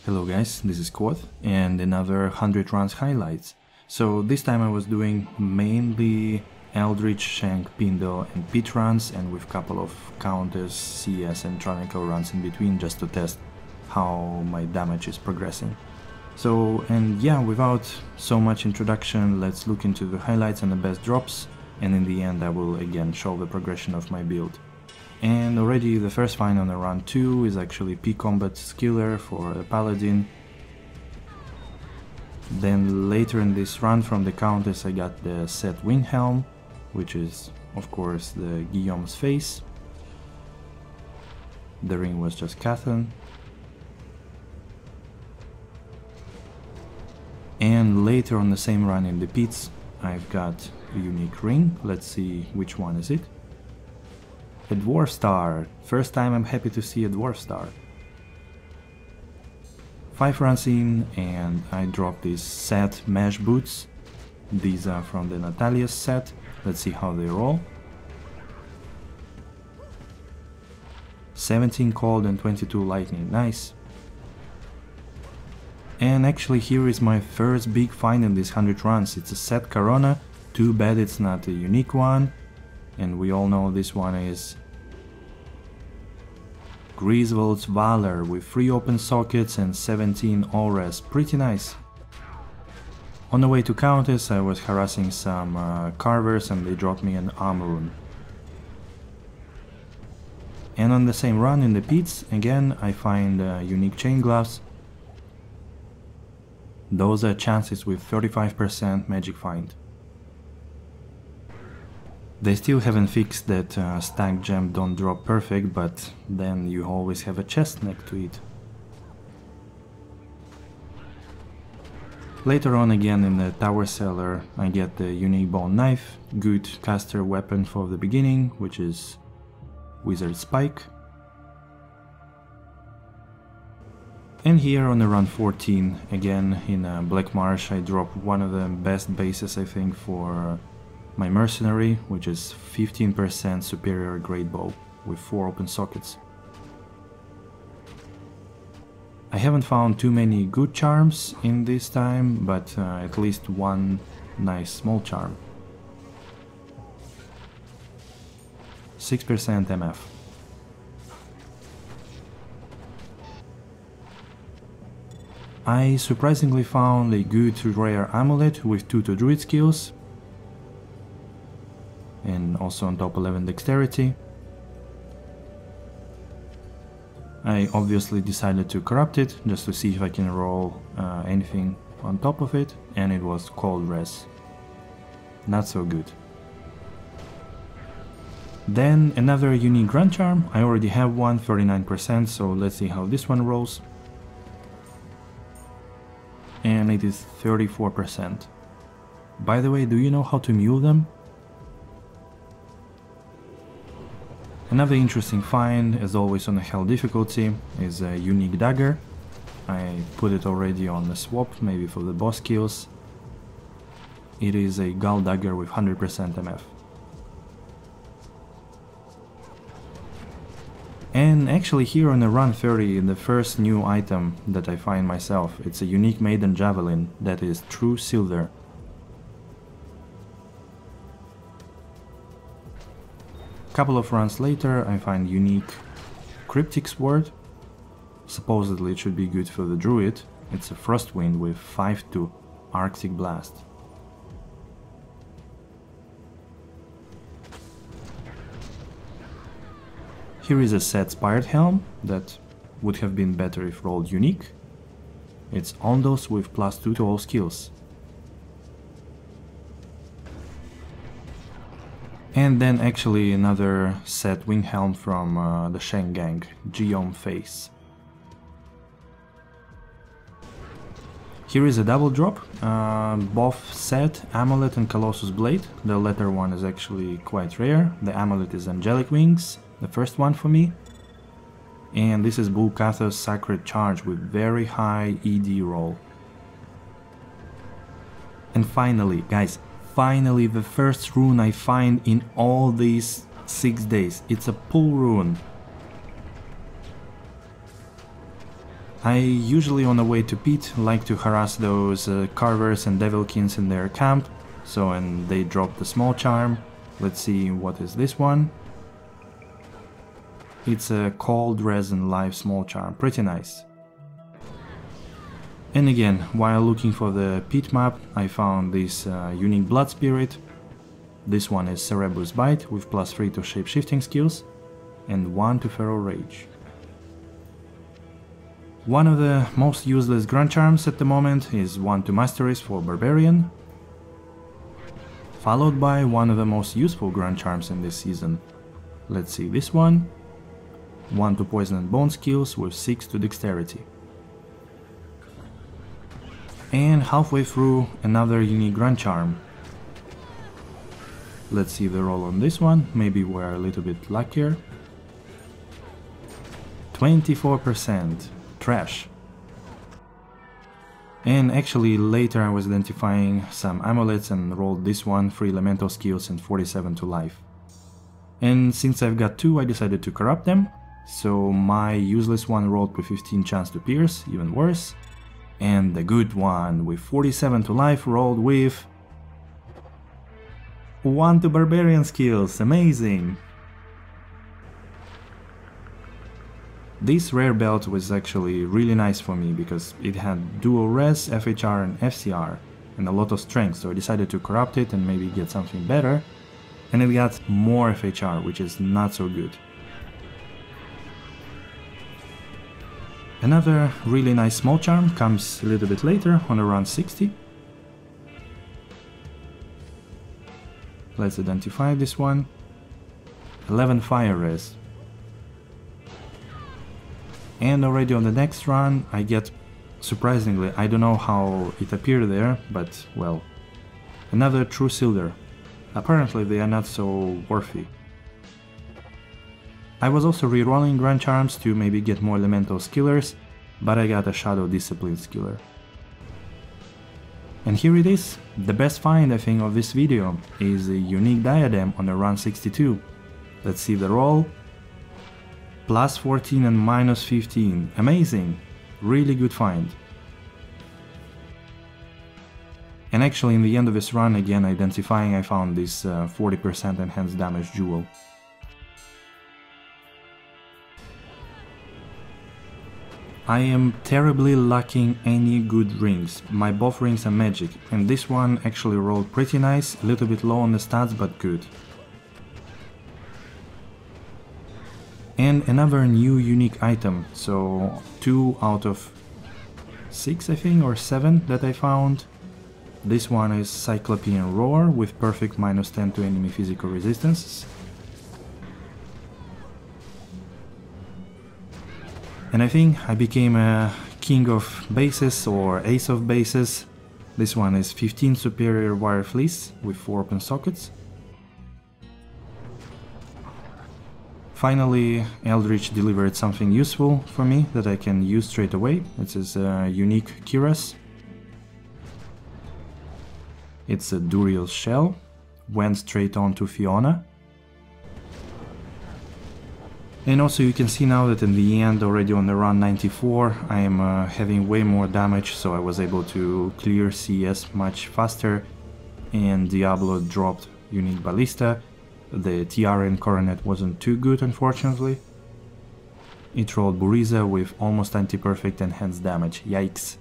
Hello guys, this is Kvothe and another 100 runs highlights. So this time I was doing mainly Eldritch, Shenk, Pindle and pit runs, and with a couple of counters, CS and Tronical runs in between just to test how my damage is progressing. So, and yeah, without so much introduction, let's look into the highlights and the best drops, and in the end I will again show the progression of my build. And already the first find on the run 2 is actually P-Combat Skiller for the Paladin. Then later in this run from the Countess I got the set Wing Helm, which is of course the Guillaume's face. The ring was just Kvothe. And later on the same run in the pits I've got a unique ring. Let's see which one is it. A Dwarf Star. First time I'm happy to see a Dwarf Star. 5 runs in and I dropped these set mesh boots. These are from the Natalia's set. Let's see how they roll. 17 cold and 22 lightning. Nice. And actually here is my first big find in these 100 runs. It's a set Corona. Too bad it's not a unique one. And we all know this one is Griswold's Valor with 3 open sockets and 17 all-res. Pretty nice. On the way to Countess I was harassing some carvers and they dropped me an armor rune. And on the same run in the pits again I find unique chain gloves. Those are chances with 35% magic find. They still haven't fixed that stack gem don't drop perfect, but then you always have a chest next to it. Later on again in the tower cellar I get the unique bone knife, good caster weapon for the beginning, which is Wizard Spike. And here on the run 14 again in Black Marsh I drop one of the best bases I think for my mercenary, which is 15% superior great bow with 4 open sockets. I haven't found too many good charms in this time, but at least one nice small charm. 6% MF. I surprisingly found a good rare amulet with 2 to druid skills. And also on top 11 dexterity. I obviously decided to corrupt it just to see if I can roll anything on top of it, and it was cold res. Not so good. Then another unique grand charm. I already have one, 39%, so let's see how this one rolls. And it is 34%. By the way, do you know how to mule them? Another interesting find, as always on the hell difficulty, is a unique dagger. I put it already on the swap, maybe for the boss kills. It is a Gull dagger with 100% MF. And actually here on the run 30, the first new item that I find myself, it's a unique maiden javelin that is true silver. Couple of runs later I find unique cryptic sword. Supposedly it should be good for the druid. It's a Frostwind with 5/2 Arctic Blast. Here is a set Spired Helm that would have been better if rolled unique. It's Ondos with +2 to all skills. And then actually another set Wing Helm from the Shenk gang, Guillaume face. Here is a double drop, both set Amulet and Colossus Blade. The latter one is actually quite rare. The Amulet is Angelic Wings, the first one for me. And this is Bulkatha's Sacred Charge with very high ED roll. And finally, guys, finally the first rune I find in all these 6 days. It's a pull rune. I usually on the way to pit like to harass those carvers and devilkins in their camp, and they drop the small charm. Let's see, what is this one? It's a cold resin live small charm, pretty nice. And again, while looking for the pit map, I found this unique blood spirit. This one is Cerebrus Bite with +3 to shapeshifting skills and 1 to Feral Rage. One of the most useless grunt charms at the moment is 1 to Masteries for Barbarian, followed by one of the most useful grunt charms in this season. Let's see this one. 1 to Poison and Bone skills with 6 to Dexterity. And halfway through, another unique grunt charm. Let's see the roll on this one, maybe we're a little bit luckier. 24%. Trash. And actually later I was identifying some amulets and rolled this one, 3 elemental skills and 47 to life. And since I've got 2, I decided to corrupt them, so my useless one rolled with 15 chance to pierce, even worse, and the good one with 47 to life rolled with 1 to Barbarian skills, amazing! This rare belt was actually really nice for me because it had dual res, FHR and FCR and a lot of strength, so I decided to corrupt it and maybe get something better, and it got more FHR, which is not so good. Another really nice small charm comes a little bit later on around 60. Let's identify this one. 11 fire res. And already on the next run I get, surprisingly, I don't know how it appeared there, but well, another True Silver. Apparently they are not so worthy. I was also rerolling Grunt Charms to maybe get more elemental skillers, but I got a Shadow Discipline skiller. And here it is, the best find I think of this video is a unique diadem on a run 62. Let's see the roll. +14 and -15, amazing, really good find. And actually in the end of this run, again identifying, I found this 40% enhanced damage jewel. I am terribly lacking any good rings, my both rings are magic, and this one actually rolled pretty nice, a little bit low on the stats but good. And another new unique item, so 2 out of 6 I think, or 7 that I found. This one is Cyclopean Roar with perfect -10 to enemy physical resistances. And I think I became a king of bases or ace of bases. This one is 15 superior wire fleece with 4 open sockets. Finally, Eldritch delivered something useful for me that I can use straight away. It is a unique cuirass. It's a Duriel's shell, went straight on to Fiona. And also you can see now that in the end, already on the run 94, I am having way more damage, so I was able to clear CS much faster, and Diablo dropped unique ballista. The tiara and coronet wasn't too good, unfortunately. It rolled Buriza with almost anti-perfect enhanced damage, yikes.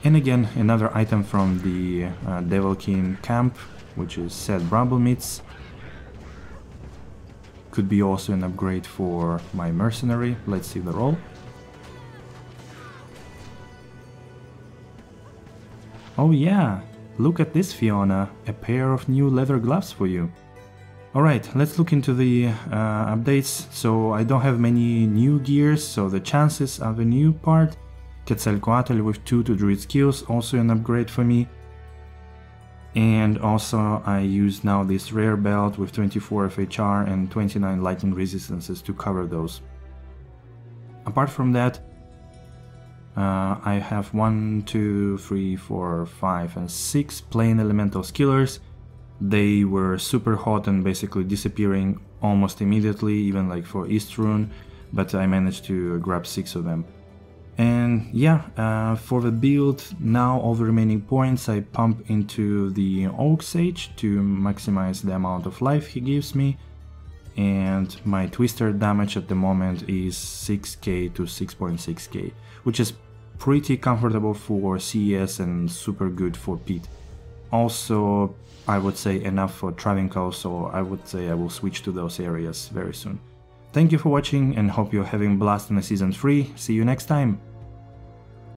And again, another item from the Devilkin camp, which is said Bramble Meats. Could be also an upgrade for my mercenary. Let's see the roll. Oh yeah, look at this, Fiona, a pair of new leather gloves for you. Alright, let's look into the updates. So I don't have many new gears, so the chances are the new part. Quetzalcoatl with 2 to Druid skills, also an upgrade for me. And also I use now this rare belt with 24 FHR and 29 lightning resistances to cover those. Apart from that, I have 1, 2, 3, 4, 5 and 6 plain elemental skillers. They were super hot and basically disappearing almost immediately, even like for East Rune. but I managed to grab 6 of them. And yeah, for the build, now all the remaining points I pump into the Oak Sage to maximize the amount of life he gives me, and my Twister damage at the moment is 6k to 6.6k, which is pretty comfortable for CES and super good for Pit. Also, I would say enough for Travincal, so I would say I will switch to those areas very soon. Thank you for watching and hope you're having a blast in the Season 3, see you next time!